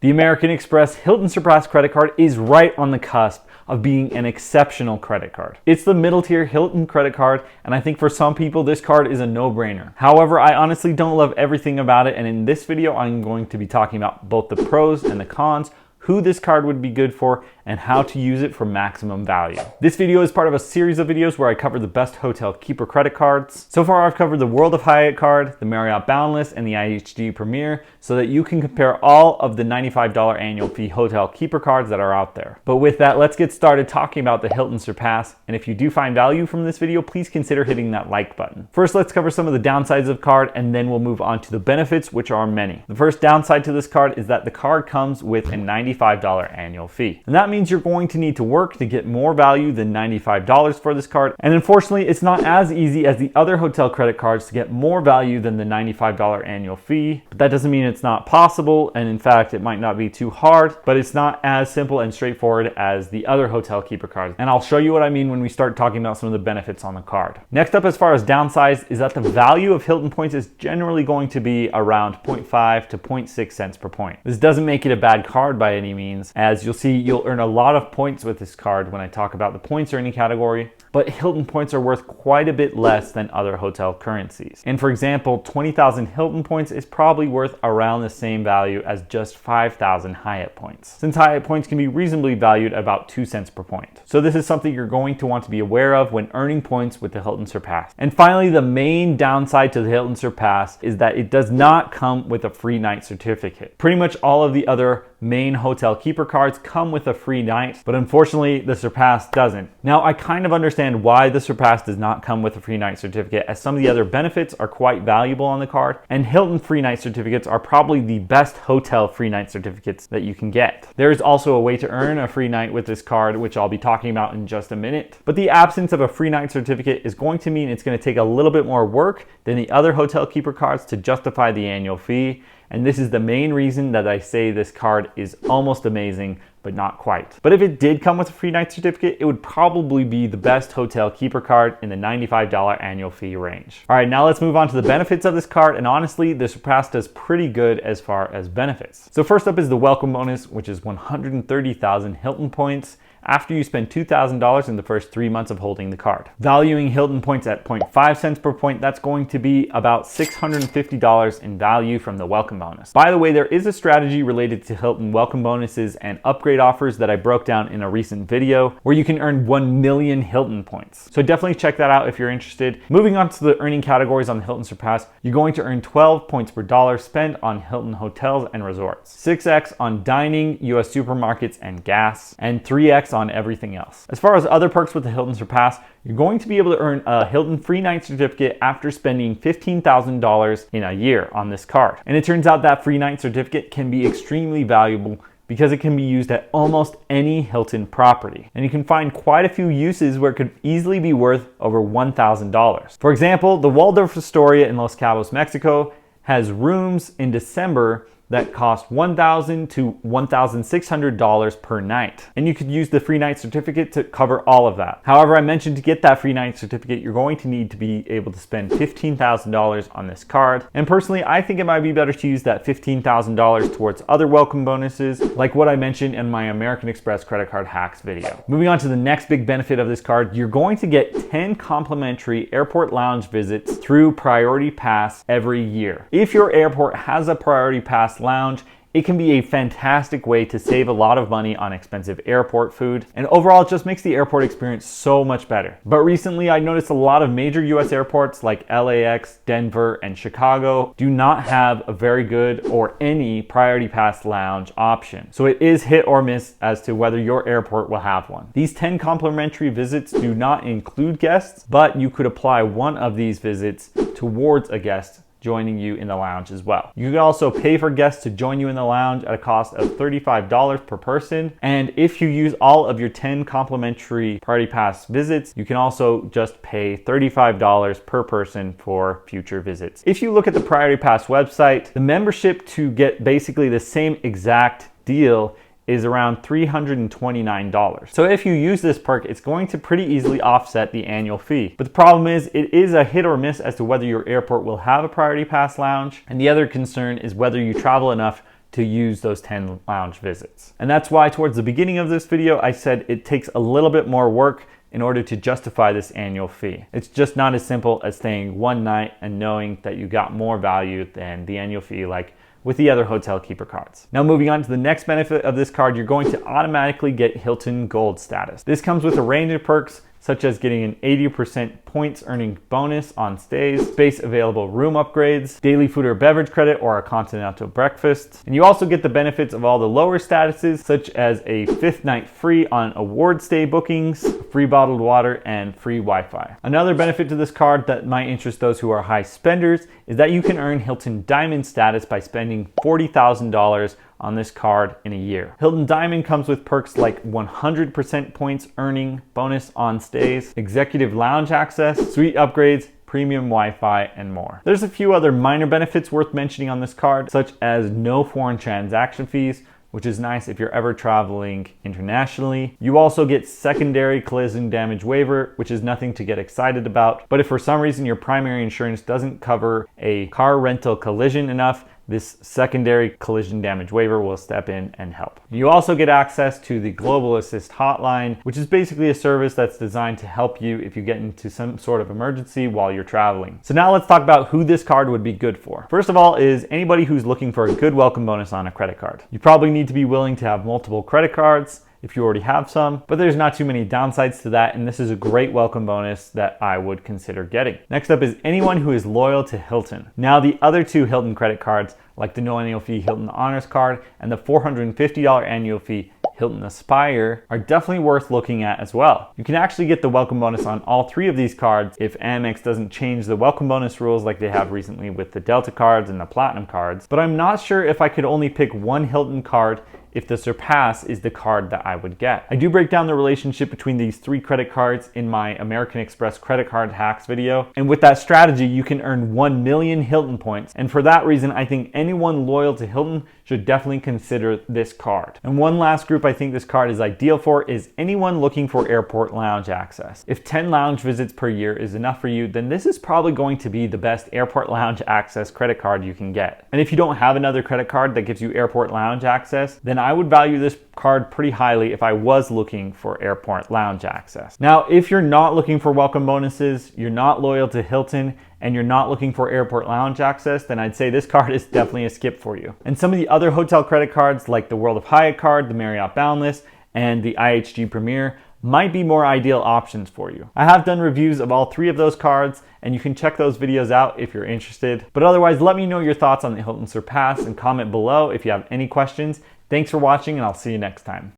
The American Express Hilton Surpass credit card is right on the cusp of being an exceptional credit card. It's the middle tier Hilton credit card, and I think for some people this card is a no-brainer. However, I honestly don't love everything about it, and in this video I'm going to be talking about both the pros and the cons, who this card would be good for, and how to use it for maximum value. This video is part of a series of videos where I cover the best hotel keeper credit cards. So far I've covered the World of Hyatt card, the Marriott Boundless, and the IHG Premier, so that you can compare all of the $95 annual fee hotel keeper cards that are out there. But with that, let's get started talking about the Hilton Surpass, and if you do find value from this video, please consider hitting that like button. First, let's cover some of the downsides of the card, and then we'll move on to the benefits, which are many. The first downside to this card is that the card comes with a $95 annual fee. And that means you're going to need to work to get more value than $95 for this card. And unfortunately, it's not as easy as the other hotel credit cards to get more value than the $95 annual fee. But that doesn't mean it's not possible. And in fact, it might not be too hard, but it's not as simple and straightforward as the other hotel keeper cards. And I'll show you what I mean when we start talking about some of the benefits on the card. Next up, as far as downsides, is that the value of Hilton points is generally going to be around 0.5 to 0.6 cents per point. This doesn't make it a bad card by any means. As you'll see, you'll earn a lot of points with this card when I talk about the points earning category, but Hilton points are worth quite a bit less than other hotel currencies. And for example, 20,000 Hilton points is probably worth around the same value as just 5,000 Hyatt points, since Hyatt points can be reasonably valued about 2 cents per point. So this is something you're going to want to be aware of when earning points with the Hilton Surpass. And finally, the main downside to the Hilton Surpass is that it does not come with a free night certificate. Pretty much all of the other main hotel keeper cards come with a free night, but unfortunately the Surpass doesn't. Now, I kind of understand why the Surpass does not come with a free night certificate, as some of the other benefits are quite valuable on the card, and Hilton free night certificates are probably the best hotel free night certificates that you can get. There is also a way to earn a free night with this card, which I'll be talking about in just a minute, but the absence of a free night certificate is going to mean it's going to take a little bit more work than the other hotel keeper cards to justify the annual fee. And this is the main reason that I say this card is almost amazing, but not quite. But if it did come with a free night certificate, it would probably be the best hotel keeper card in the $95 annual fee range. All right, now let's move on to the benefits of this card. And honestly, the Surpass does pretty good as far as benefits. So first up is the welcome bonus, which is 130,000 Hilton points after you spend $2,000 in the first 3 months of holding the card. Valuing Hilton points at 0.5 cents per point, that's going to be about $650 in value from the welcome bonus. By the way, there is a strategy related to Hilton welcome bonuses and upgrade offers that I broke down in a recent video where you can earn 1 million Hilton points. So definitely check that out if you're interested. Moving on to the earning categories on the Hilton Surpass, you're going to earn 12 points per dollar spent on Hilton hotels and resorts, 6x on dining, US supermarkets and gas, and 3x on everything else. As far as other perks with the Hilton Surpass, you're going to be able to earn a Hilton free night certificate after spending $15,000 in a year on this card. And it turns out that free night certificate can be extremely valuable because it can be used at almost any Hilton property. And you can find quite a few uses where it could easily be worth over $1,000. For example, the Waldorf Astoria in Los Cabos, Mexico has rooms in December that cost $1,000 to $1,600 per night. And you could use the free night certificate to cover all of that. However, I mentioned to get that free night certificate, you're going to need to be able to spend $15,000 on this card. And personally, I think it might be better to use that $15,000 towards other welcome bonuses, like what I mentioned in my American Express credit card hacks video. Moving on to the next big benefit of this card, you're going to get 10 complimentary airport lounge visits through Priority Pass every year. If your airport has a Priority Pass lounge, it can be a fantastic way to save a lot of money on expensive airport food, and overall it just makes the airport experience so much better. But recently I noticed a lot of major US airports like LAX, Denver, and Chicago do not have a very good or any Priority Pass lounge option. So it is hit or miss as to whether your airport will have one. These 10 complimentary visits do not include guests, but you could apply one of these visits towards a guest joining you in the lounge as well. You can also pay for guests to join you in the lounge at a cost of $35 per person. And if you use all of your 10 complimentary Priority Pass visits, you can also just pay $35 per person for future visits. If you look at the Priority Pass website, the membership to get basically the same exact deal is around $329. So if you use this perk, it's going to pretty easily offset the annual fee. But the problem is it is a hit or miss as to whether your airport will have a Priority Pass lounge. And the other concern is whether you travel enough to use those 10 lounge visits. And that's why towards the beginning of this video, I said it takes a little bit more work in order to justify this annual fee. It's just not as simple as staying one night and knowing that you got more value than the annual fee like with the other hotel keeper cards. Now moving on to the next benefit of this card, you're going to automatically get Hilton Gold status. This comes with a range of perks such as getting an 80% points earning bonus on stays, space available room upgrades, daily food or beverage credit, or a continental breakfast. And you also get the benefits of all the lower statuses, such as a 5th night free on award stay bookings, free bottled water, and free Wi-Fi. Another benefit to this card that might interest those who are high spenders is that you can earn Hilton Diamond status by spending $40,000 on this card in a year. Hilton Diamond comes with perks like 100% points earning bonus on stays, executive lounge access, suite upgrades, premium Wi-Fi, and more. There's a few other minor benefits worth mentioning on this card, such as no foreign transaction fees, which is nice if you're ever traveling internationally. You also get secondary collision damage waiver, which is nothing to get excited about. But if for some reason your primary insurance doesn't cover a car rental collision enough, this secondary collision damage waiver will step in and help. You also get access to the Global Assist hotline, which is basically a service that's designed to help you if you get into some sort of emergency while you're traveling. So now let's talk about who this card would be good for. First of all is anybody who's looking for a good welcome bonus on a credit card. You probably need to be willing to have multiple credit cards if you already have some, but there's not too many downsides to that, and this is a great welcome bonus that I would consider getting. Next up is anyone who is loyal to Hilton. Now the other two Hilton credit cards, like the no annual fee Hilton Honors card and the $450 annual fee Hilton Aspire, are definitely worth looking at as well. You can actually get the welcome bonus on all three of these cards if AMEX doesn't change the welcome bonus rules like they have recently with the Delta cards and the Platinum cards, but I'm not sure if I could only pick one Hilton card if the Surpass is the card that I would get. I do break down the relationship between these three credit cards in my American Express credit card hacks video. And with that strategy, you can earn 1 million Hilton points. And for that reason, I think anyone loyal to Hilton should definitely consider this card. And one last group I think this card is ideal for is anyone looking for airport lounge access. If 10 lounge visits per year is enough for you, then this is probably going to be the best airport lounge access credit card you can get. And if you don't have another credit card that gives you airport lounge access, then I would value this card pretty highly if I was looking for airport lounge access. Now, if you're not looking for welcome bonuses, you're not loyal to Hilton, and you're not looking for airport lounge access, then I'd say this card is definitely a skip for you. And some of the other hotel credit cards like the World of Hyatt card, the Marriott Boundless, and the IHG Premier might be more ideal options for you. I have done reviews of all three of those cards, and you can check those videos out if you're interested. But otherwise, let me know your thoughts on the Hilton Surpass and comment below if you have any questions. Thanks for watching, and I'll see you next time.